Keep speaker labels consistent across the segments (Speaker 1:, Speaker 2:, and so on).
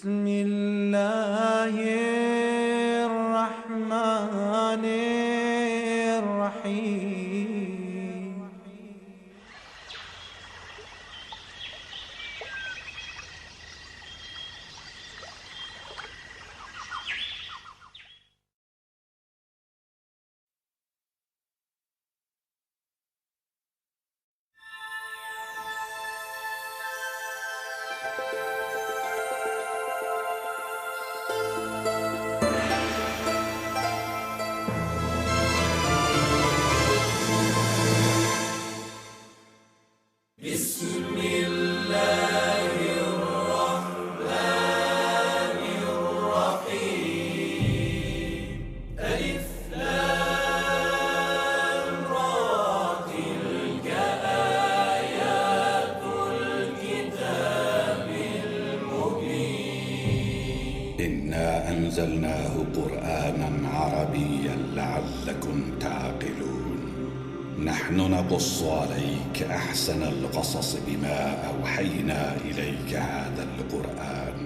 Speaker 1: بسم الله الرحمن الرحيم.
Speaker 2: إنا أنزلناه قرآنا عربيا لعلكم تعقلون. نحن نقص عليك أحسن القصص بما أوحينا إليك هذا القرآن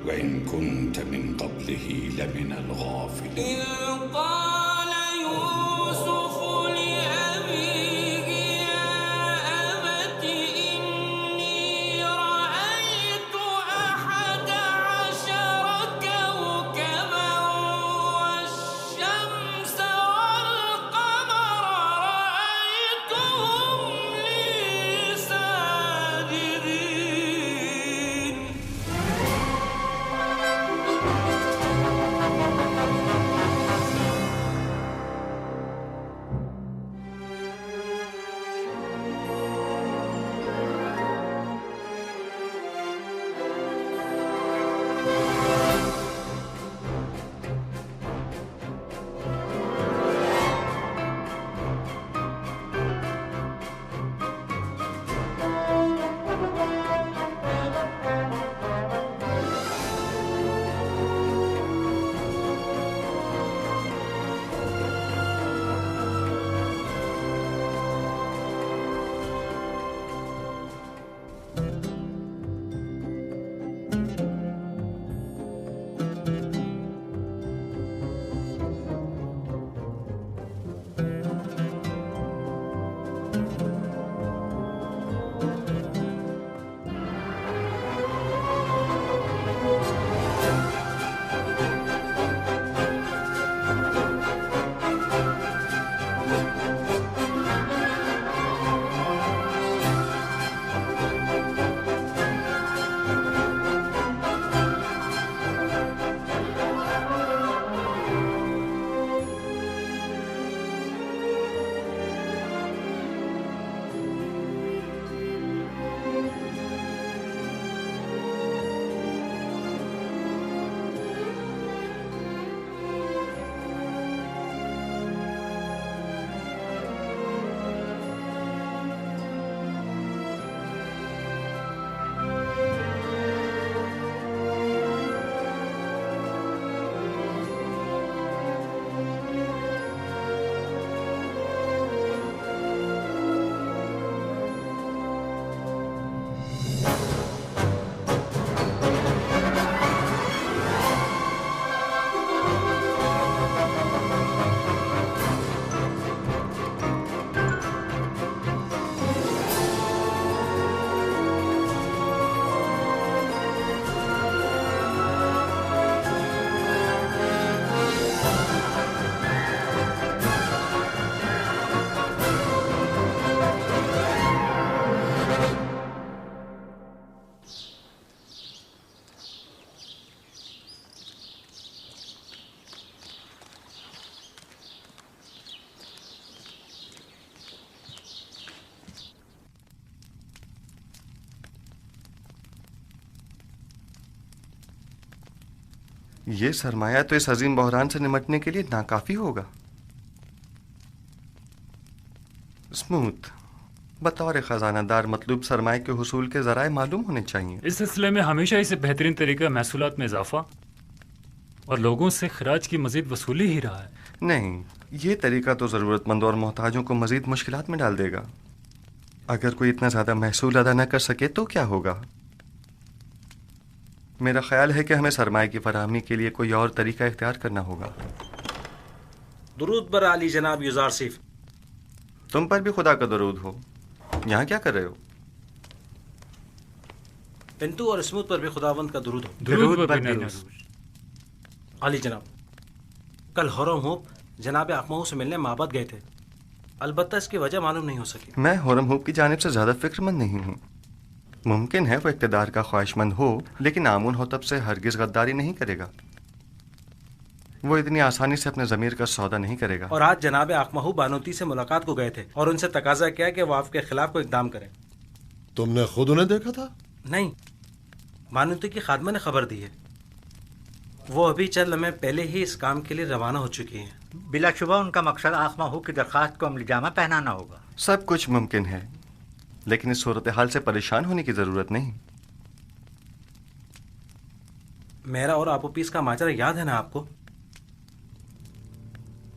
Speaker 2: وإن كنت من قبله لمن الغافلين.
Speaker 3: إذ قال يوسف لأبيه يا أبت إني رأيت 11 كوكبا والشمس والقمر رأيتهم لي ساجدين.
Speaker 4: یہ سرمایہ تو اس عظیم بحران سے نمٹنے کے لیے ناکافی ہوگا۔ اسموتھ، بطور خزانہ دار مطلوب سرمایہ کے حصول کے ذرائع معلوم ہونے چاہیے۔
Speaker 5: اس سلسلے میں ہمیشہ اسے بہترین طریقہ محصولات میں اضافہ اور لوگوں سے خراج کی مزید وصولی ہی رہا ہے۔
Speaker 4: نہیں، یہ طریقہ تو ضرورت مندوں اور محتاجوں کو مزید مشکلات میں ڈال دے گا۔ اگر کوئی اتنا زیادہ محصول ادا نہ کر سکے تو کیا ہوگا؟ میرا خیال ہے کہ ہمیں سرمایہ کی فراہمی کے لیے کوئی اور طریقہ اختیار کرنا ہوگا۔
Speaker 6: درود بر علی جناب یوزار سیف۔
Speaker 4: تم پر بھی خدا کا درود ہو۔ یہاں کیا کر رہے ہو؟
Speaker 6: پنتو اور اسموتھ پر بھی خداوند کا درود ہو۔
Speaker 5: درود بر نروز۔
Speaker 6: علی جناب، کل ہورم ہوپ جناب اقمہو سے ملنے معبد گئے تھے، البتہ اس کی وجہ معلوم نہیں ہو سکی۔
Speaker 4: میں ہورم ہوپ کی جانب سے زیادہ فکر مند نہیں ہوں۔ ممکن ہے وہ اقتدار کا خواہش مند ہو، لیکن آمون ہوتب سے ہرگز غداری نہیں کرے گا۔ وہ اتنی آسانی سے اپنے ضمیر کا سودا نہیں کرے گا۔
Speaker 6: اور آج جناب اقمہو بانوتی سے ملاقات کو گئے تھے اور ان سے تقاضا کیا کہ وہ آپ کے خلاف کوئی اقدام کریں۔
Speaker 7: تم نے خود انہیں دیکھا تھا؟
Speaker 6: نہیں، بانوتی کی خادمہ نے خبر دی ہے۔ وہ ابھی چند لمحے پہلے ہی اس کام کے لیے روانہ ہو چکی ہیں۔
Speaker 8: بلا شبہ ان کا مقصد اقمہو کی درخواست کو عملی جامہ پہنانا ہوگا۔
Speaker 4: سب کچھ ممکن ہے، لیکن اس صورتحال سے پریشان ہونے کی ضرورت نہیں۔
Speaker 6: میرا اور آپو پیس کا ماجرا یاد ہے نا آپ کو؟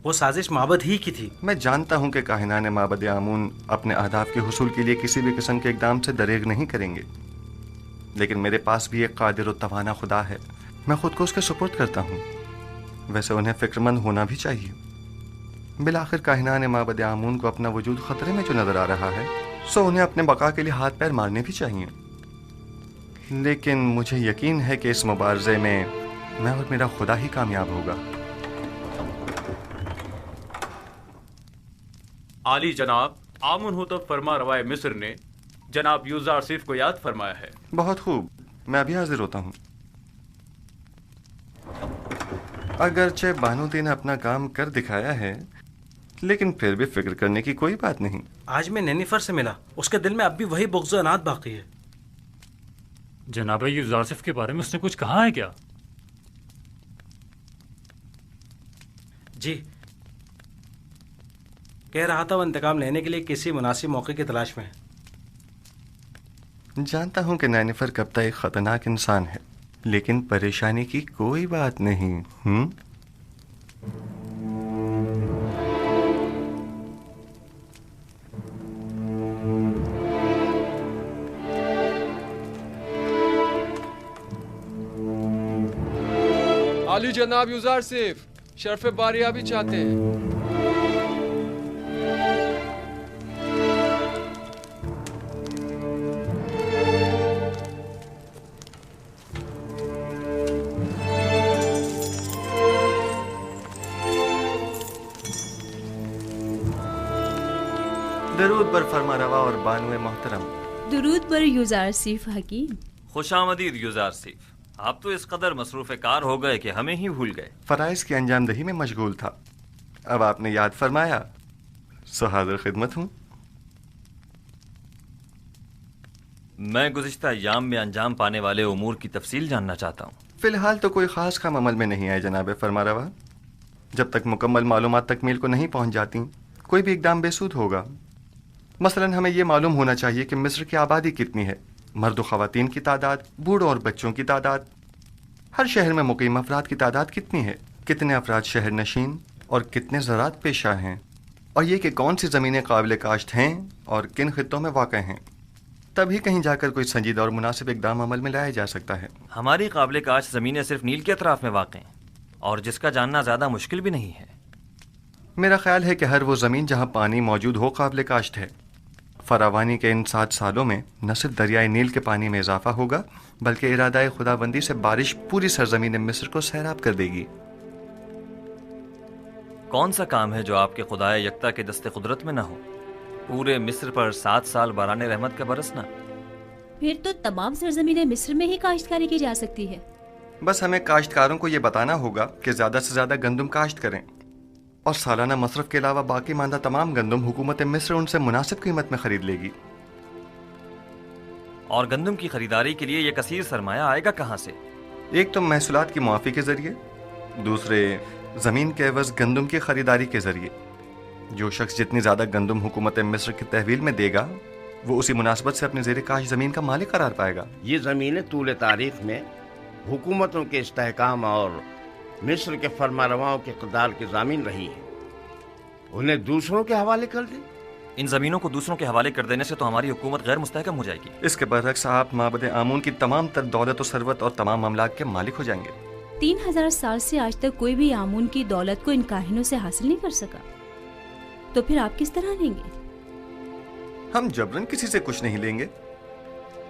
Speaker 6: وہ سازش معبد ہی کی تھی۔
Speaker 4: میں جانتا ہوں کہ کاہنان معبد آمون اپنے اہداف کے حصول کے لیے کسی بھی قسم کے اقدام سے دریغ نہیں کریں گے، لیکن میرے پاس بھی ایک قادر و توانا خدا ہے، میں خود کو اس کے سپرد کرتا ہوں۔ ویسے انہیں فکر مند ہونا بھی چاہیے۔ بالآخر کاہنان معبد آمون کو اپنا وجود خطرے میں جو نظر آ رہا ہے، سو انہیں اپنے بقا کے لیے ہاتھ پیر مارنے بھی چاہیے۔ لیکن مجھے یقین ہے کہ اس مبارزے میں میں اور میرا خدا ہی کامیاب ہوگا۔
Speaker 9: عالی جناب، آمون ہوتب فرما روائے مصر نے جناب یوزار سیف کو یاد فرمایا ہے۔
Speaker 4: بہت خوب، میں ابھی حاضر ہوتا ہوں۔ اگرچہ بانوتی نے اپنا کام کر دکھایا ہے، لیکن پھر بھی فکر کرنے کی کوئی بات نہیں۔
Speaker 6: آج میں نینیفر سے ملا، اس کے دل میں اب بھی وہی بغض و عناد باقی ہے۔
Speaker 5: جناب یوزارسف کے بارے میں اس نے کچھ کہا ہے کیا؟
Speaker 6: جی، کہہ رہا تھا وہ انتقام لینے کے لیے کسی مناسب موقع کی تلاش میں ہے۔
Speaker 4: جانتا ہوں کہ نینیفر کپتا ایک خطرناک انسان ہے، لیکن پریشانی کی کوئی بات نہیں۔
Speaker 10: علی جناب یوزار سیف شرف باریابی چاہتے ہیں۔
Speaker 4: درود بر فرما روا اور بانو محترم۔
Speaker 11: درود بر یوزار سیف حکیم۔
Speaker 12: خوش آمدید یوزار سیف۔ آپ تو اس قدر مصروف کار ہو گئے کہ ہمیں ہی بھول گئے۔
Speaker 4: فرائض کی انجام دہی میں مشغول تھا، اب آپ نے یاد فرمایا، سو حاضر خدمت ہوں۔
Speaker 12: میں گزشتہ ایام میں انجام پانے والے امور کی تفصیل جاننا چاہتا ہوں۔
Speaker 4: فی الحال تو کوئی خاص کام عمل میں نہیں آئے جناب فرما روا۔ جب تک مکمل معلومات تکمیل کو نہیں پہنچ جاتی، کوئی بھی اقدام بے سود ہوگا۔ مثلا ہمیں یہ معلوم ہونا چاہیے کہ مصر کی آبادی کتنی ہے، مرد و خواتین کی تعداد، بوڑھوں اور بچوں کی تعداد، ہر شہر میں مقیم افراد کی تعداد کتنی ہے، کتنے افراد شہر نشین اور کتنے زراعت پیشہ ہیں، اور یہ کہ کون سی زمینیں قابل کاشت ہیں اور کن خطوں میں واقع ہیں۔ تبھی کہیں جا کر کوئی سنجیدہ اور مناسب اقدام عمل میں لایا جا سکتا ہے۔
Speaker 12: ہماری قابل کاشت زمینیں صرف نیل کے اطراف میں واقع ہیں، اور جس کا جاننا زیادہ مشکل بھی نہیں ہے۔
Speaker 4: میرا خیال ہے کہ ہر وہ زمین جہاں پانی موجود ہو قابل کاشت ہے۔ فراوانی کے ان 7 سالوں میں نہ صرف دریائے نیل کے پانی میں اضافہ ہوگا، بلکہ ارادہ خدا بندی سے بارش پوری سرزمین مصر کو سیراب کر دے گی۔
Speaker 12: کون سا کام ہے جو آپ کے خدائے یکتا کے دست قدرت میں نہ ہو؟ پورے مصر پر 7 سال باران رحمت کا برسنا۔
Speaker 11: پھر تو تمام سرزمین مصر میں ہی کاشتکاری کی جا سکتی ہے۔
Speaker 4: بس ہمیں کاشتکاروں کو یہ بتانا ہوگا کہ زیادہ سے زیادہ گندم کاشت کریں، اور سالانہ مصرف کے علاوہ باقی ماندہ تمام گندم حکومت مصر ان سے مناسب قیمت میں خرید لے گی۔
Speaker 12: اور گندم کی خریداری کے لیے یہ کثیر سرمایہ آئے گا کہاں سے؟
Speaker 4: ایک تو محصولات کی معافی کے ذریعے، دوسرے زمین کے عوض گندم کی خریداری کے ذریعے۔ جو شخص جتنی زیادہ گندم حکومت مصر کی تحویل میں دے گا، وہ اسی مناسبت سے اپنے زیر کاش زمین کا مالک قرار پائے گا۔
Speaker 13: یہ زمینیں طول تاریخ میں حکومتوں کے استحکام اور مصر کے فرما رواؤں کے اقتدار کی ضامن رہی ہیں، انہیں دوسروں کے حوالے کر دیں
Speaker 12: ان زمینوں کو دوسروں کے حوالے کر دینے سے تو ہماری حکومت غیر مستحکم ہو جائے گی۔
Speaker 4: اس کے برعکس آپ معبد آمون کی تمام تر دولت و ثروت اور تمام املاک کے مالک ہو جائیں گے۔
Speaker 11: 3000 سال سے آج تک کوئی بھی آمون کی دولت کو ان کاہنوں سے حاصل نہیں کر سکا، تو پھر آپ کس طرح لیں گے؟
Speaker 4: ہم جبرن کسی سے کچھ نہیں لیں گے،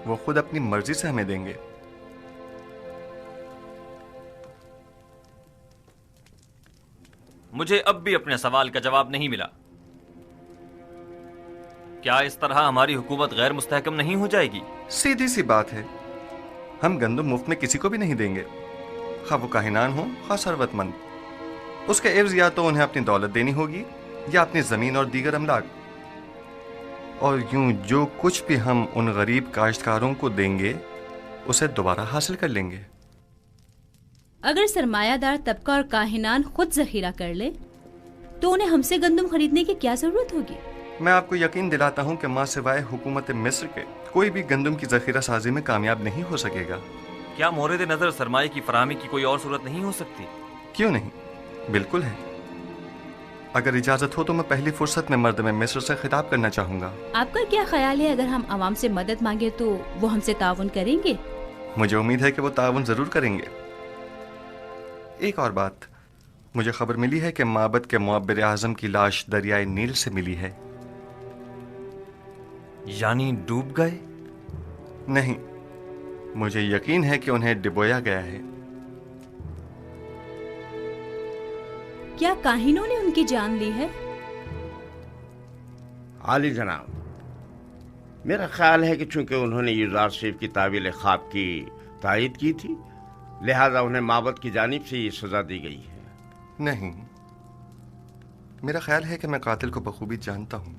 Speaker 4: وہ خود اپنی مرضی سے ہمیں دیں گے۔
Speaker 12: مجھے اب بھی اپنے سوال کا جواب نہیں ملا۔ کیا اس طرح ہماری حکومت غیر مستحکم نہیں ہو جائے گی؟
Speaker 4: سیدھی سی بات ہے، ہم گندم مفت میں کسی کو بھی نہیں دیں گے، خواہ وہ کاہنان ہوں خواہ ثروت مند۔ اس کے عوض یا تو انہیں اپنی دولت دینی ہوگی یا اپنی زمین اور دیگر املاک، اور یوں جو کچھ بھی ہم ان غریب کاشتکاروں کو دیں گے اسے دوبارہ حاصل کر لیں گے۔
Speaker 11: اگر سرمایہ دار طبقہ اور کاہنان خود ذخیرہ کر لے تو انہیں ہم سے گندم خریدنے کی کیا ضرورت ہوگی؟
Speaker 4: میں آپ کو یقین دلاتا ہوں کہ ماں سوائے حکومت مصر کے کوئی بھی گندم کی ذخیرہ سازی میں کامیاب نہیں ہو سکے گا۔
Speaker 12: کیا مورد نظر سرمایہ کی فراہمی کی کوئی اور صورت نہیں ہو سکتی؟
Speaker 4: کیوں نہیں، بالکل ہے۔ اگر اجازت ہو تو میں پہلی فرصت میں مردم مصر سے خطاب کرنا چاہوں گا۔
Speaker 11: آپ کا کیا خیال ہے، اگر ہم عوام سے مدد مانگے تو وہ ہم سے تعاون کریں گے؟
Speaker 4: مجھے امید ہے کہ وہ تعاون ضرور کریں گے۔ ایک اور بات، مجھے خبر ملی ہے کہ معبد کے معبر اعظم کی لاش دریائے نیل سے ملی ہے۔
Speaker 12: یعنی ڈوب گئے؟
Speaker 4: نہیں، مجھے یقین ہے کہ انہیں ڈبویا گیا ہے۔
Speaker 11: کیا کاہنوں نے ان کی جان لی ہے؟
Speaker 13: عالی جناب، میرا خیال ہے کہ چونکہ انہوں نے یوزار شریف کی تعویل خواب کی تائید کی تھی، لہذا انہیں معبد کی جانب سے یہ سزا دی گئی ہے۔
Speaker 4: نہیں، میرا خیال ہے کہ میں قاتل کو بخوبی جانتا ہوں۔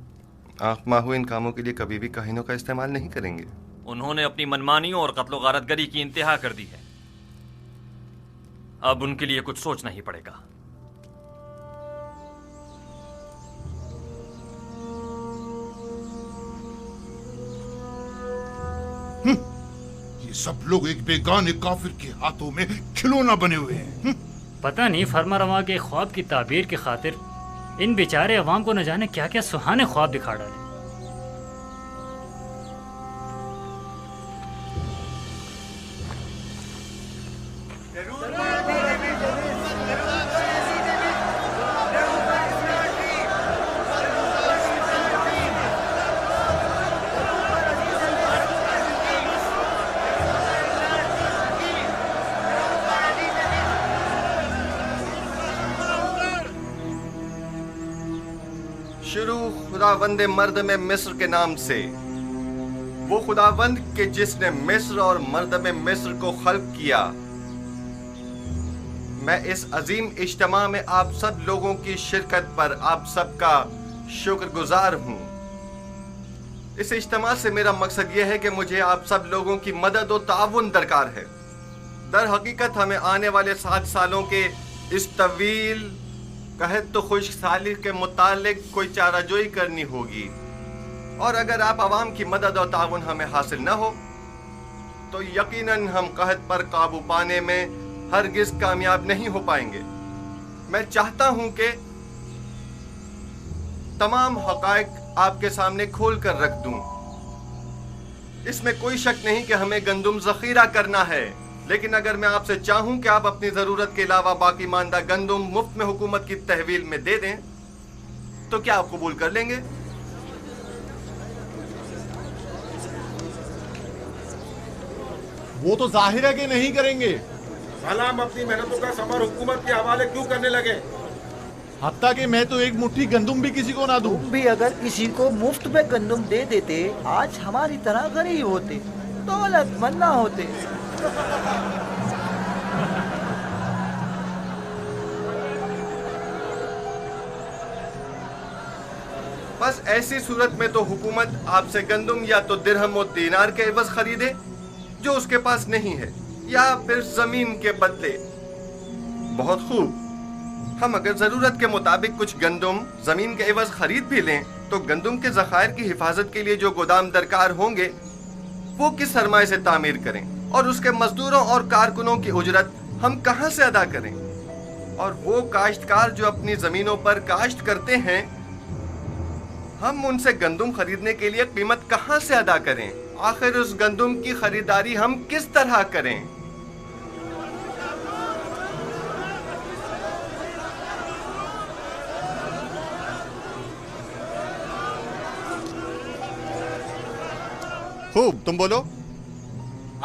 Speaker 4: آنکھ ماہو ان کاموں کے لیے کبھی بھی کاہنوں کا استعمال نہیں کریں گے۔
Speaker 12: انہوں نے اپنی منمانیوں اور قتل و غارت گری کی انتہا کر دی ہے، اب ان کے لیے کچھ سوچنا ہی پڑے گا۔
Speaker 14: یہ سب لوگ ایک بیگانے کافر کے ہاتھوں میں کھلونا بنے ہوئے ہیں۔
Speaker 5: پتہ نہیں فرما رواں کے خواب کی تعبیر کی خاطر ان بیچارے عوام کو نہ جانے کیا کیا سہانے خواب دکھا ڈالے۔
Speaker 4: شروع خداوند مردم مصر کے نام سے، وہ خداوند کہ جس نے مصر اور مردم مصر کو خلق کیا۔ میں اس عظیم اجتماع میں آپ سب لوگوں کی شرکت پر آپ سب کا شکر گزار ہوں۔ اس اجتماع سے میرا مقصد یہ ہے کہ مجھے آپ سب لوگوں کی مدد و تعاون درکار ہے۔ در حقیقت ہمیں آنے والے 7 سالوں کے اس طویل قحط تو خشک سالی کے متعلق کوئی چارہ جوئی کرنی ہوگی، اور اگر آپ عوام کی مدد اور تعاون ہمیں حاصل نہ ہو تو یقیناً ہم قحط پر قابو پانے میں ہرگز کامیاب نہیں ہو پائیں گے۔ میں چاہتا ہوں کہ تمام حقائق آپ کے سامنے کھول کر رکھ دوں۔ اس میں کوئی شک نہیں کہ ہمیں گندم ذخیرہ کرنا ہے، لیکن اگر میں آپ سے چاہوں کہ آپ اپنی ضرورت کے علاوہ باقی ماندہ گندم مفت میں حکومت کی تحویل میں دے دیں تو کیا آپ قبول کر لیں گے؟
Speaker 15: وہ تو ظاہر ہے کہ نہیں کریں گے۔
Speaker 14: سلام، اپنی محنتوں کا ثمر حکومت کے حوالے کیوں کرنے لگے؟
Speaker 15: حتیٰ کہ میں تو ایک مٹھی گندم بھی کسی کو نہ دوں۔
Speaker 16: تم بھی اگر کسی کو مفت میں گندم دے دیتے، آج ہماری طرح غریب ہوتے، دولت مند نہ ہوتے۔
Speaker 4: بس ایسی صورت میں تو حکومت آپ سے گندم یا تو درہم و دینار کے عوض خریدے جو اس کے پاس نہیں ہے، یا پھر زمین کے بدلے۔ بہت خوب، ہم اگر ضرورت کے مطابق کچھ گندم زمین کے عوض خرید بھی لیں تو گندم کے ذخائر کی حفاظت کے لیے جو گودام درکار ہوں گے وہ کس سرمایہ سے تعمیر کریں، اور اس کے مزدوروں اور کارکنوں کی اجرت ہم کہاں سے ادا کریں؟ اور وہ کاشتکار جو اپنی زمینوں پر کاشت کرتے ہیں ہم ان سے گندم خریدنے کے لیے قیمت کہاں سے ادا کریں؟ آخر اس گندم کی خریداری ہم کس طرح کریں؟
Speaker 7: خوب، تم بولو۔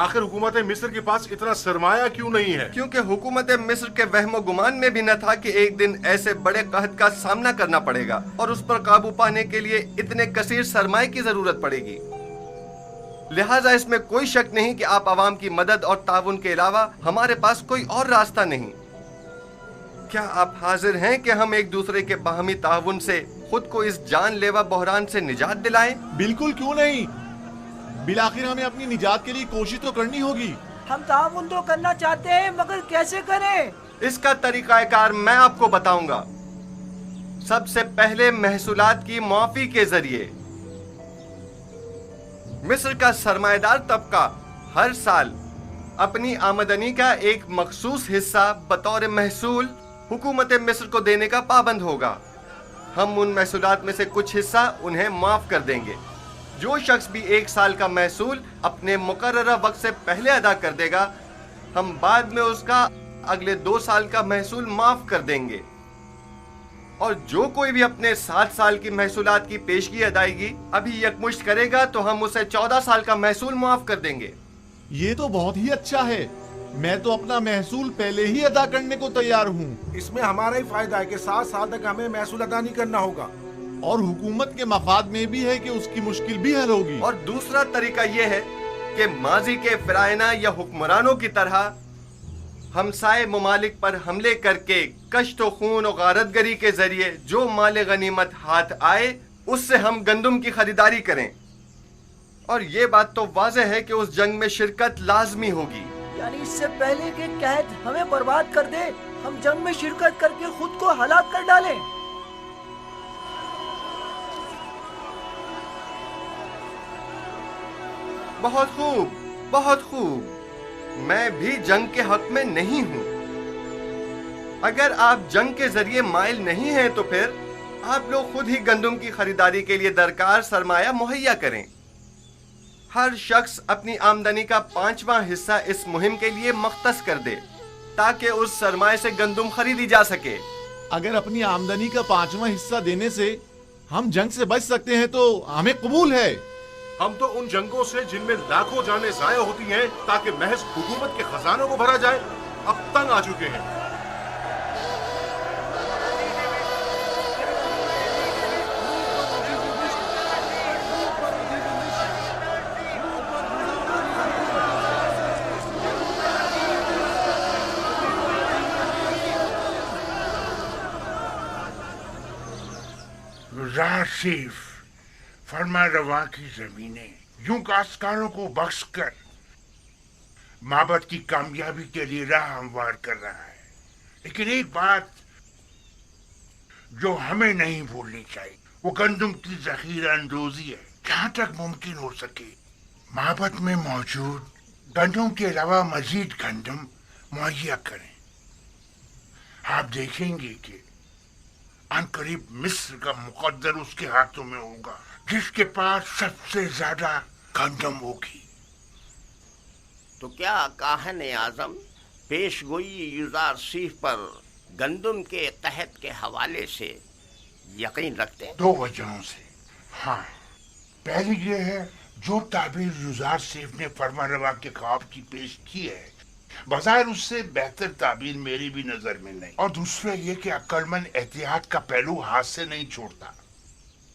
Speaker 17: آخر حکومت مصر کے پاس اتنا سرمایہ کیوں نہیں ہے؟
Speaker 4: کیونکہ حکومت مصر کے وہم و گمان میں بھی نہ تھا کہ ایک دن ایسے بڑے قحط کا سامنا کرنا پڑے گا اور اس پر قابو پانے کے لیے اتنے کثیر سرمایہ کی ضرورت پڑے گی۔ لہٰذا اس میں کوئی شک نہیں کہ آپ عوام کی مدد اور تعاون کے علاوہ ہمارے پاس کوئی اور راستہ نہیں۔ کیا آپ حاضر ہیں کہ ہم ایک دوسرے کے باہمی تعاون سے خود کو اس جان لیوا بحران سے نجات دلائیں؟
Speaker 15: بالکل کیوں نہیں، بالآخر ہمیں اپنی نجات کے لیے کوشش تو کرنی ہوگی۔
Speaker 16: ہم تعاون تو کرنا چاہتے ہیں مگر کیسے کریں؟
Speaker 4: اس کا طریقہ کار میں آپ کو بتاؤں گا۔ سب سے پہلے محصولات کی معافی کے ذریعے مصر کا سرمایہ دار طبقہ ہر سال اپنی آمدنی کا ایک مخصوص حصہ بطور محصول حکومت مصر کو دینے کا پابند ہوگا۔ ہم ان محصولات میں سے کچھ حصہ انہیں معاف کر دیں گے۔ جو شخص بھی 1 سال کا محصول اپنے مقررہ وقت سے پہلے ادا کر دے گا، ہم بعد میں اس کا اگلے 2 سال کا محصول معاف کر دیں گے، اور جو کوئی بھی اپنے 7 سال کی محصولات کی پیشگی ادائیگی ابھی یکمشت کرے گا تو ہم اسے 14 سال کا محصول معاف کر دیں گے۔
Speaker 15: یہ تو بہت ہی اچھا ہے، میں تو اپنا محصول پہلے ہی ادا کرنے کو تیار ہوں۔
Speaker 17: اس میں ہمارا ہی فائدہ ہے کہ 7 سال تک ہمیں محصول ادا نہیں کرنا ہوگا،
Speaker 15: اور حکومت کے مفاد میں بھی ہے کہ اس کی مشکل بھی حل ہوگی۔
Speaker 4: اور دوسرا طریقہ یہ ہے کہ ماضی کے فرعونہ یا حکمرانوں کی طرح ہمسائے ممالک پر حملے کر کے کشت و خون و غارت گری کے ذریعے جو مال غنیمت ہاتھ آئے اس سے ہم گندم کی خریداری کریں۔ اور یہ بات تو واضح ہے کہ اس جنگ میں شرکت لازمی ہوگی۔
Speaker 16: یعنی اس سے پہلے کہ قحط ہمیں برباد کر دے، ہم جنگ میں شرکت کر کے خود کو ہلاک کر ڈالیں۔
Speaker 4: بہت خوب، بہت خوب، میں بھی جنگ کے حق میں نہیں ہوں۔ اگر آپ جنگ کے ذریعے مائل نہیں ہیں تو پھر آپ لوگ خود ہی گندم کی خریداری کے لیے درکار سرمایہ مہیا کریں۔ ہر شخص اپنی آمدنی کا 5واں حصہ اس مہم کے لیے مختص کر دے تاکہ اس سرمایہ سے گندم خریدی جا سکے۔
Speaker 15: اگر اپنی آمدنی کا 5واں حصہ دینے سے ہم جنگ سے بچ سکتے ہیں تو ہمیں قبول ہے۔
Speaker 17: ہم تو ان جنگوں سے جن میں لاکھوں جانیں ضائع ہوتی ہیں تاکہ محض حکومت کے خزانوں کو بھرا جائے، اب تنگ آ چکے ہیں۔
Speaker 14: راشیف فرما روا کی زمینیں یوں کاشتکاروں کو بخش کر معبد کی کامیابی کے لیے راہ ہموار کر رہا ہے، لیکن ایک بات جو ہمیں نہیں بھولنی چاہیے وہ گندم کی ذخیرہ اندوزی ہے۔ جہاں تک ممکن ہو سکے معبد میں موجود گندم کے علاوہ مزید گندم مہیا کریں۔ آپ دیکھیں گے کہ ان قریب مصر کا مقدر اس کے ہاتھوں میں ہوگا جس کے پاس سب سے زیادہ گندم ہوگی۔
Speaker 13: تو کیا کاہن اعظم پیش گوئی یوزارسیف پر گندم کے قحط کے حوالے سے یقین رکھتے ہیں؟
Speaker 14: 2 وجہوں سے۔ ہاں، پہلی یہ ہے جو تعبیر یوزارسیف نے فرما روا کے خواب کی پیش کی ہے بظاہر اس سے بہتر تعبیر میری بھی نظر میں نہیں، اور دوسرا یہ کہ عقل مند احتیاط کا پہلو ہاتھ سے نہیں چھوڑتا۔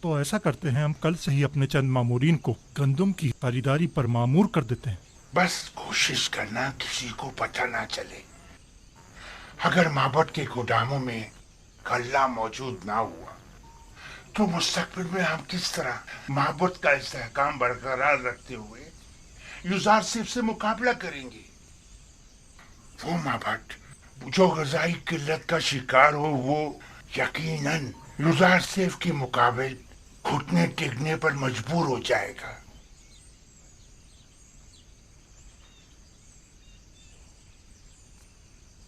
Speaker 18: تو ایسا کرتے ہیں، ہم کل سے ہی اپنے چند مامورین کو گندم کی خریداری پر مامور کر دیتے ہیں۔
Speaker 14: بس کوشش کرنا کسی کو پتہ نہ چلے۔ اگر معبد کے گوداموں میں غلہ موجود نہ ہوا تو مستقبل میں ہم کس طرح معبد کا استحکام برقرار رکھتے ہوئے یوزارسیف سے مقابلہ کریں گے؟ وہ معبد جو غذائی قلت کا شکار ہو وہ یقیناً یوزارسیف کے مقابل گھٹنے ٹیکنے پر مجبور ہو جائے گا۔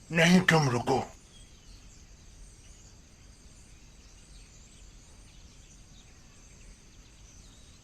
Speaker 14: نہیں، تم رکو۔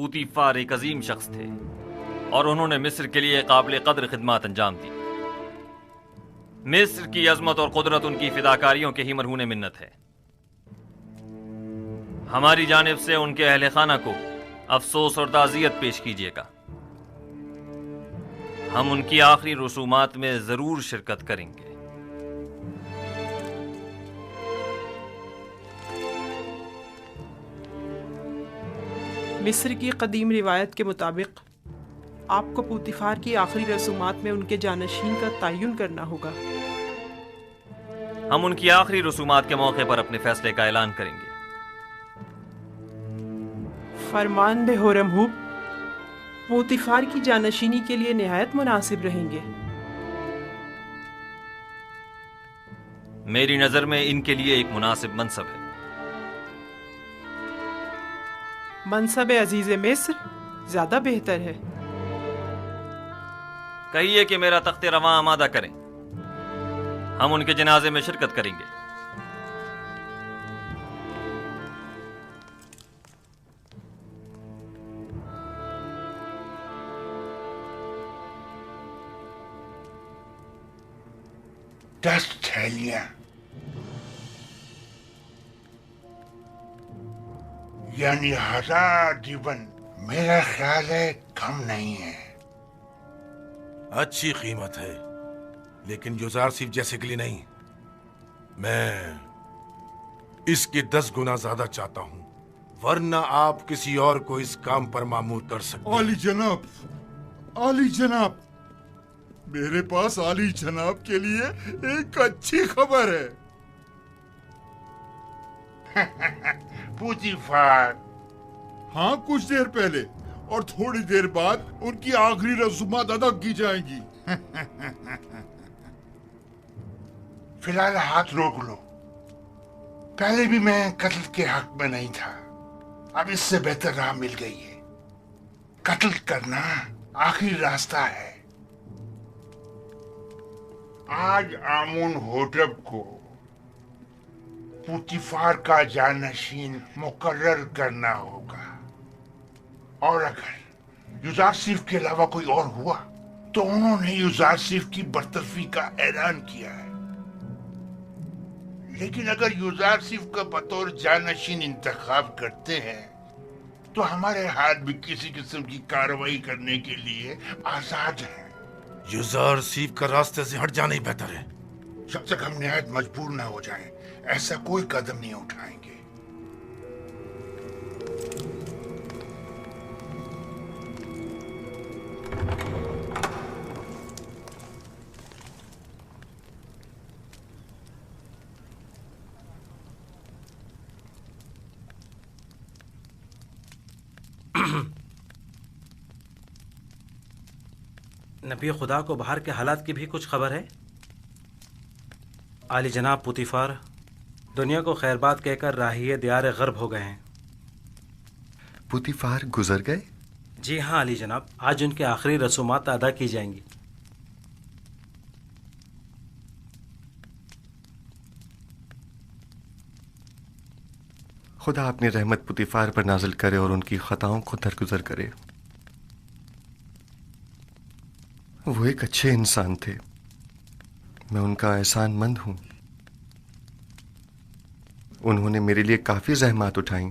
Speaker 12: پوتیفار ایک عظیم شخص تھے اور انہوں نے مصر کے لیے قابل قدر خدمات انجام دی۔ مصر کی عظمت اور قدرت ان کی فداکاریوں کے ہی مرہون منت ہے۔ ہماری جانب سے ان کے اہل خانہ کو افسوس اور تعزیت پیش کیجیے گا۔ ہم ان کی آخری رسومات میں ضرور شرکت کریں گے۔
Speaker 19: مصر کی قدیم روایت کے مطابق آپ کو پوتیفار کی آخری رسومات میں ان کے جانشین کا تعین کرنا ہوگا۔
Speaker 12: ہم ان کی آخری رسومات کے موقع پر اپنے فیصلے کا اعلان کریں گے۔
Speaker 19: فرمان دے ہورم ہوب پوتیفار کی جانشینی کے لیے نہایت مناسب رہیں گے۔
Speaker 12: میری نظر میں ان کے لیے ایک مناسب منصب ہے۔
Speaker 19: منصب عزیز مصر زیادہ بہتر ہے۔
Speaker 12: کہیے کہ میرا تخت رواں آمادہ کریں، ہم ان کے جنازے میں شرکت کریں گے۔
Speaker 14: 10 تھیلیاں، یعنی 1000 دیوان، میرا خیال ہے کم نہیں ہے۔
Speaker 20: اچھی قیمت ہے، لیکن یوزارسیف جیسے کے لیے نہیں۔ میں اس کی 10 گنا زیادہ چاہتا ہوں، ورنہ آپ کسی اور کو اس کام پر مامور کر سکتے ہیں۔
Speaker 21: عالی جناب، عالی جناب، میرے پاس عالی جناب کے لیے ایک اچھی خبر ہے۔
Speaker 14: پوتیفار،
Speaker 21: ہاں، کچھ دیر پہلے اور تھوڑی دیر بعد ان کی آخری رسومات ادا کی جائیں گی۔
Speaker 14: فی الحال ہاتھ روک لو۔ پہلے بھی میں قتل کے حق میں نہیں تھا، اب اس سے بہتر راہ مل گئی ہے۔ قتل کرنا آخری راستہ ہے۔ آج آمون ہوٹب کو پوتیفار کا جانشین مقرر کرنا ہوگا، اور اگر یوزارسیف کے علاوہ کوئی اور ہوا تو انہوں نے یوزارسیف کی برطرفی کا اعلان کیا ہے۔ لیکن اگر یوزارسیف کا بطور جانشین انتخاب کرتے ہیں تو ہمارے ہاتھ بھی کسی قسم کی کارروائی کرنے کے لیے آزاد ہیں۔
Speaker 20: یوزارسیف کا راستے سے ہٹ جانا ہی بہتر ہے۔
Speaker 14: جب تک ہم نہایت مجبور نہ ہو جائیں ایسا کوئی قدم نہیں اٹھائیں گے۔
Speaker 6: نبی خدا کو باہر کے حالات کی بھی کچھ خبر ہے؟ عالی جناب پوتیفار دنیا کو خیر بات کہہ کر راہی دیار غرب ہو گئے ہیں۔
Speaker 4: پوتیفار گزر گئے؟
Speaker 6: جی ہاں علی جناب، آج ان کے آخری رسومات ادا کی جائیں گی۔
Speaker 4: خدا اپنی رحمت پوتیفار پر نازل کرے اور ان کی خطاؤں کو درگزر کرے۔ وہ ایک اچھے انسان تھے، میں ان کا احسان مند ہوں۔ انہوں نے میرے لیے کافی زحمات اٹھائیں۔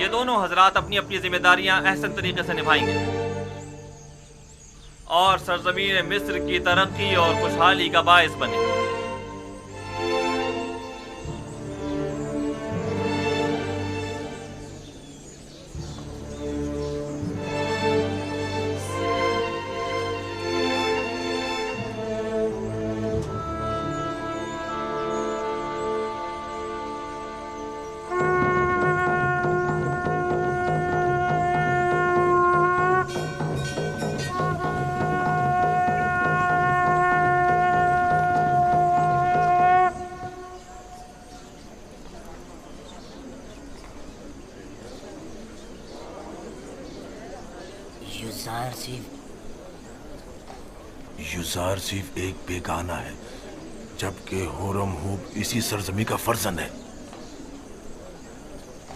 Speaker 12: یہ دونوں حضرات اپنی اپنی ذمہ داریاں احسن طریقے سے نبھائیں گے اور سرزمین مصر کی ترقی اور خوشحالی کا باعث بنے.
Speaker 20: یوزارسیف ایک بیگانہ ہے جبکہ ہورم ہوب اسی سرزمین کا فرزند ہے.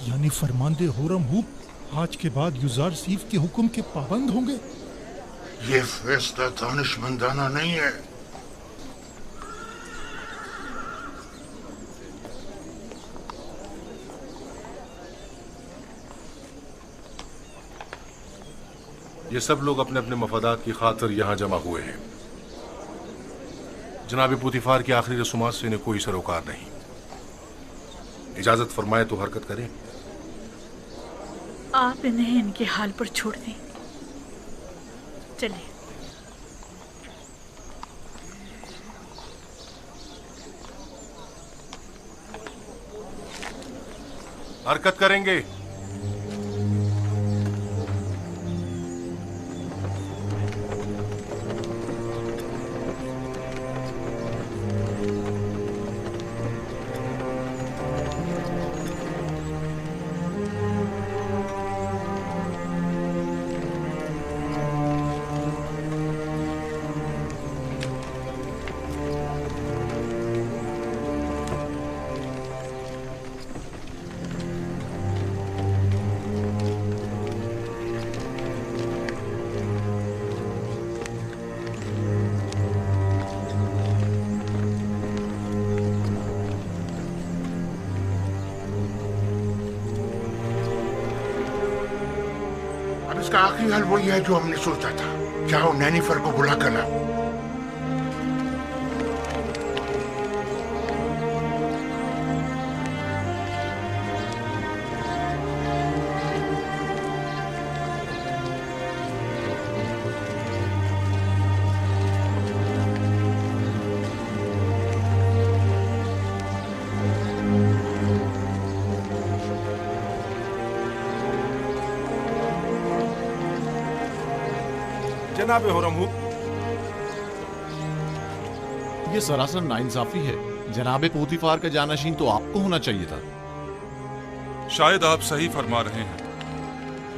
Speaker 18: یعنی فرماندے ہورم ہوب آج کے بعد یوزارسیف کے حکم کے پابند ہوں گے؟
Speaker 14: یہ فیصلہ دانشمندانہ نہیں ہے.
Speaker 17: یہ سب لوگ اپنے اپنے مفادات کی خاطر یہاں جمع ہوئے ہیں. جناب پوتیفار کی آخری رسومات سے انہیں کوئی سروکار نہیں. اجازت فرمائے تو حرکت کریں.
Speaker 22: آپ انہیں ان کے حال پر چھوڑ دیں. چلیں.
Speaker 17: حرکت کریں گے.
Speaker 14: اس کا آخری حل وہی ہے جو ہم نے سوچا تھا. چاہو نینیفر کو بلا کر لاؤ.
Speaker 20: جناب ہورم ہوب،
Speaker 15: یہ سراسر ناانصافی ہے. جناب پوتیفار کا جانشین تو آپ کو ہونا چاہیے تھا.
Speaker 1: شاید آپ صحیح فرما رہے ہیں،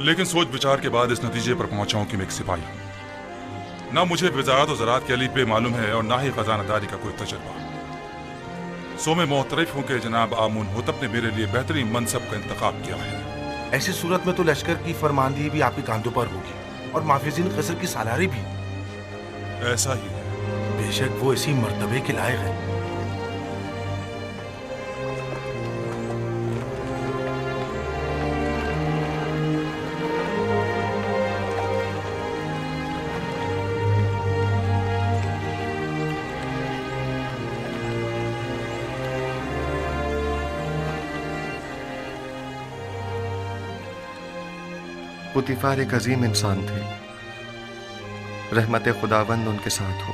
Speaker 1: لیکن سوچ بچار کے بعد اس نتیجے پر پہنچا ہوں کہ میں ایک سپاہی ہوں. نہ مجھے وزارت و زراعت کے الف ب معلوم ہے اور نہ ہی خزانہ داری کا کوئی تجربہ. سو میں معترف ہوں کہ جناب آمون ہوتب نے میرے لیے بہترین منصب کا انتخاب کیا ہے.
Speaker 20: ایسی صورت میں تو لشکر کی فرماندہی بھی آپ کے کاندھوں پر ہوگی اور محافظین قصر کی سالاری بھی.
Speaker 1: ایسا ہی ہے.
Speaker 20: بے شک وہ اسی مرتبے کے لائق ہے.
Speaker 4: پوتیفار ایک عظیم انسان تھے. رحمت خداوند ان کے ساتھ ہو.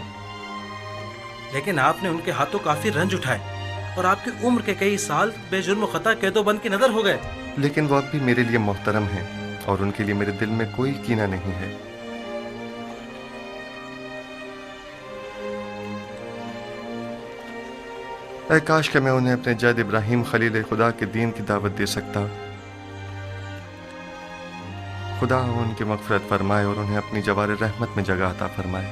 Speaker 6: لیکن آپ نے ان کے ہاتھوں کافی رنج اٹھائے اور آپ کی عمر کے کئی سال بے جرم و خطا قید و بند کی نظر ہو گئے.
Speaker 4: لیکن وہ اب بھی میرے لیے محترم ہیں اور ان کے لیے میرے دل میں کوئی کینہ نہیں ہے. اے کاش کہ میں انہیں اپنے جد ابراہیم خلیل خدا کے دین کی دعوت دے سکتا. خدا ان کی مغفرت فرمائے اور انہیں اپنی جوار رحمت میں جگہ عطا فرمائے.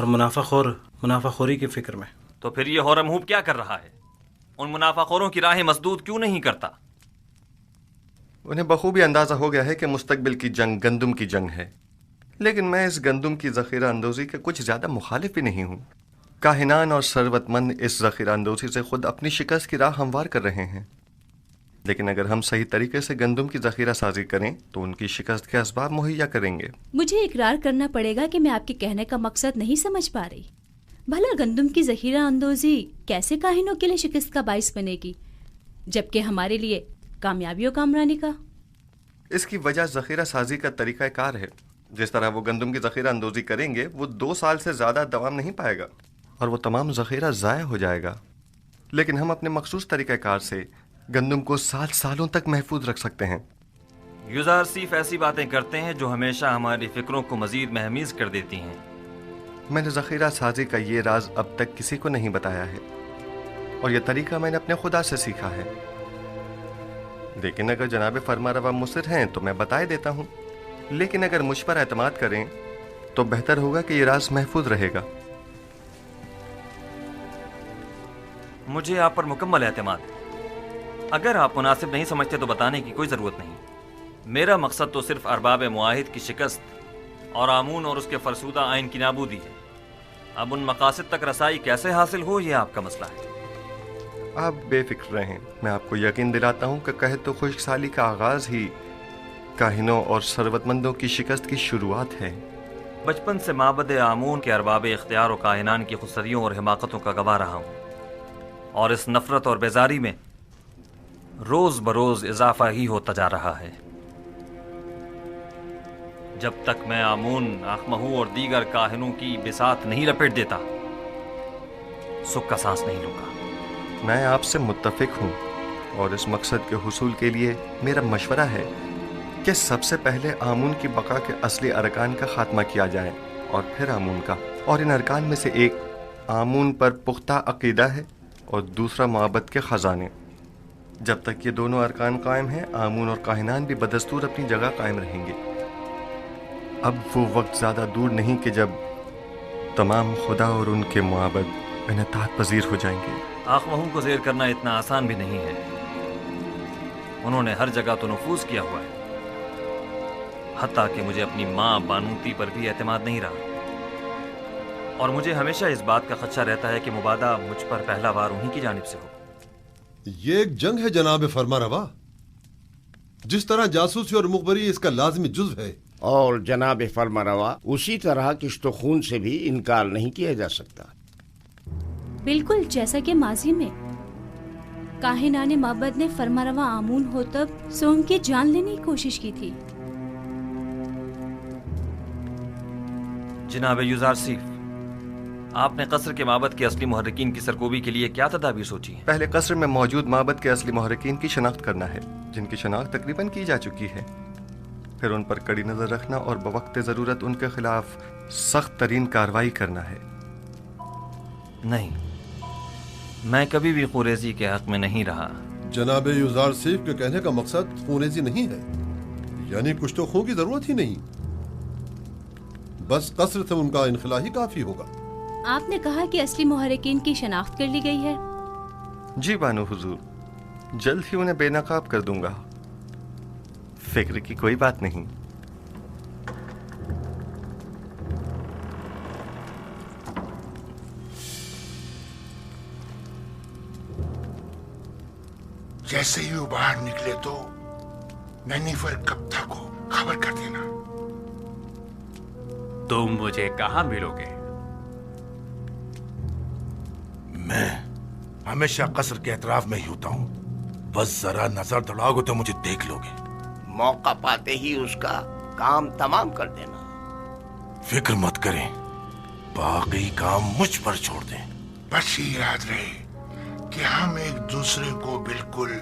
Speaker 6: اور منافع خوری کی فکر میں۔
Speaker 12: تو پھر یہ ہورم ہوپ کیا کر رہا ہے؟ ان منافع خوروں کی راہیں مسدود کیوں نہیں کرتا؟
Speaker 4: انہیں بخوبی اندازہ ہو گیا ہے کہ مستقبل کی جنگ گندم کی جنگ ہے، لیکن میں اس گندم کی ذخیرہ اندوزی کے کچھ زیادہ مخالف بھی نہیں ہوں۔ کاہنان اور ثروت مند اس ذخیرہ اندوزی سے خود اپنی شکست کی راہ ہموار کر رہے ہیں، لیکن اگر ہم صحیح طریقے سے گندم کی ذخیرہ سازی کریں تو ان کی شکست کے اسباب مہیا کریں گے۔
Speaker 11: مجھے اقرار کرنا پڑے گا کہ میں آپ کے کہنے کا مقصد نہیں سمجھ پا رہی۔ بھلا گندم کی ذخیرہ اندوزی کیسے کاہنوں کے لیے شکست کا باعث بنے گی جبکہ ہمارے لیے کامیابی و کامرانی کا؟
Speaker 4: اس کی وجہ ذخیرہ سازی کا طریقہ کار ہے۔ جس طرح وہ گندم کی ذخیرہ اندوزی کریں گے وہ 2 سال سے زیادہ دوام نہیں پائے گا اور وہ تمام ذخیرہ ضائع ہو جائے گا، لیکن ہم اپنے مخصوص طریقہ کار سے گندم کو سالوں تک محفوظ رکھ سکتے ہیں۔
Speaker 12: یوزار سیف ایسی باتیں کرتے ہیں جو ہمیشہ ہماری فکروں کو مزید مہمیز کر دیتی ہیں۔
Speaker 4: میں نے ذخیرہ سازی کا یہ راز اب تک کسی کو نہیں بتایا ہے، اور یہ طریقہ میں نے اپنے خدا سے سیکھا ہے، لیکن اگر جناب فرما روا مصر ہیں تو میں بتائے دیتا ہوں، لیکن اگر مجھ پر اعتماد کریں تو بہتر ہوگا کہ یہ راز محفوظ رہے گا۔
Speaker 12: مجھے آپ پر مکمل اعتماد ہے۔ اگر آپ مناسب نہیں سمجھتے تو بتانے کی کوئی ضرورت نہیں۔ میرا مقصد تو صرف ارباب معاہد کی شکست اور آمون اور اس کے فرسودہ آئین کی نابودی ہے۔ اب ان مقاصد تک رسائی کیسے حاصل ہو یہ آپ کا مسئلہ ہے۔
Speaker 4: آپ بے فکر رہیں، میں آپ کو یقین دلاتا ہوں کہ قحط و خشک سالی کا آغاز ہی کاہنوں اور ثروت مندوں کی شکست کی شروعات ہے۔
Speaker 12: بچپن سے معبد آمون کے ارباب اختیار و کاہنان کی خودسریوں اور حماقتوں کا گواہ رہا ہوں، اور اس نفرت اور بیزاری میں روز بروز اضافہ ہی ہوتا جا رہا ہے۔ جب تک میں آمون، آخمہو اور دیگر کاہنوں کی بساط نہیں لپیٹ دیتا سکھ کا سانس نہیں لوں گا۔
Speaker 4: میں آپ سے متفق ہوں، اور اس مقصد کے حصول کے لیے میرا مشورہ ہے کہ سب سے پہلے آمون کی بقا کے اصلی ارکان کا خاتمہ کیا جائے اور پھر آمون کا، اور ان ارکان میں سے ایک آمون پر پختہ عقیدہ ہے اور دوسرا معبد کے خزانے۔ جب تک یہ دونوں ارکان قائم ہیں آمون اور کاہنان بھی بدستور اپنی جگہ قائم رہیں گے۔ اب وہ وقت زیادہ دور نہیں کہ جب تمام خدا اور ان کے معبد انعطاف پذیر ہو جائیں گے۔
Speaker 12: آخمہو کو زیر کرنا اتنا آسان بھی نہیں ہے۔ انہوں نے ہر جگہ تو نفوذ کیا ہوا ہے، حتیٰ کہ مجھے اپنی ماں بانوتی پر بھی اعتماد نہیں رہا، اور مجھے ہمیشہ اس بات کا خدشہ رہتا ہے کہ مبادہ مجھ پر پہلا وار انہی کی جانب سے ہو۔
Speaker 5: یہ ایک جنگ ہے جناب فرما روا، جس طرح جاسوسی اور مخبری اس کا لازمی جزو ہے،
Speaker 13: اور جناب فرما روا اسی طرح کشت و خون سے بھی انکار نہیں کیا جا سکتا۔
Speaker 11: بالکل جیسا کہ ماضی میں کاہنان معبد نے فرما روا آمون ہوتب سونگ کی جان لینے کی کوشش کی تھی۔
Speaker 12: جناب یوزار سیف، آپ نے قصر کے معبد کے اصلی محرکین کی سرکوبی کے لیے کیا تدابیر سوچی ہیں؟
Speaker 4: پہلے قصر میں موجود معبد کے اصلی محرکین کی شناخت کرنا ہے، جن کی شناخت تقریباً کی جا چکی ہے، پھر ان پر کڑی نظر رکھنا اور بوقت ضرورت ان کے خلاف سخت ترین کارروائی کرنا ہے۔
Speaker 12: نہیں، میں کبھی بھی خوریزی کے حق میں نہیں رہا۔
Speaker 5: جناب یوزار سیف کے کہنے کا مقصد خوریزی نہیں ہے، یعنی کچھ تو خون کی ضرورت ہی نہیں، بس قصر سے ان کا انخلا ہی کافی ہوگا۔
Speaker 11: آپ نے کہا کہ اصلی محرکین کی شناخت کر لی گئی ہے؟
Speaker 4: جی بانو حضور، جلد ہی انہیں بے نقاب کر دوں گا، فکر کی کوئی بات نہیں۔
Speaker 14: جیسے ہی وہ باہر نکلے تو نینیفر کپتھا کو خبر کر دینا۔
Speaker 3: تم مجھے کہاں ملو گے؟
Speaker 20: میں ہمیشہ قصر کے اطراف میں ہی ہوتا ہوں، بس ذرا نظر دوڑاؤ گے تو مجھے دیکھ لو گے۔
Speaker 13: موقع پاتے ہی اس کا کام تمام کر دینا۔
Speaker 20: فکر مت کریں، باقی کام مجھ پر چھوڑ دیں۔
Speaker 14: بس یہ یاد رہے کہ ہم ایک دوسرے کو بالکل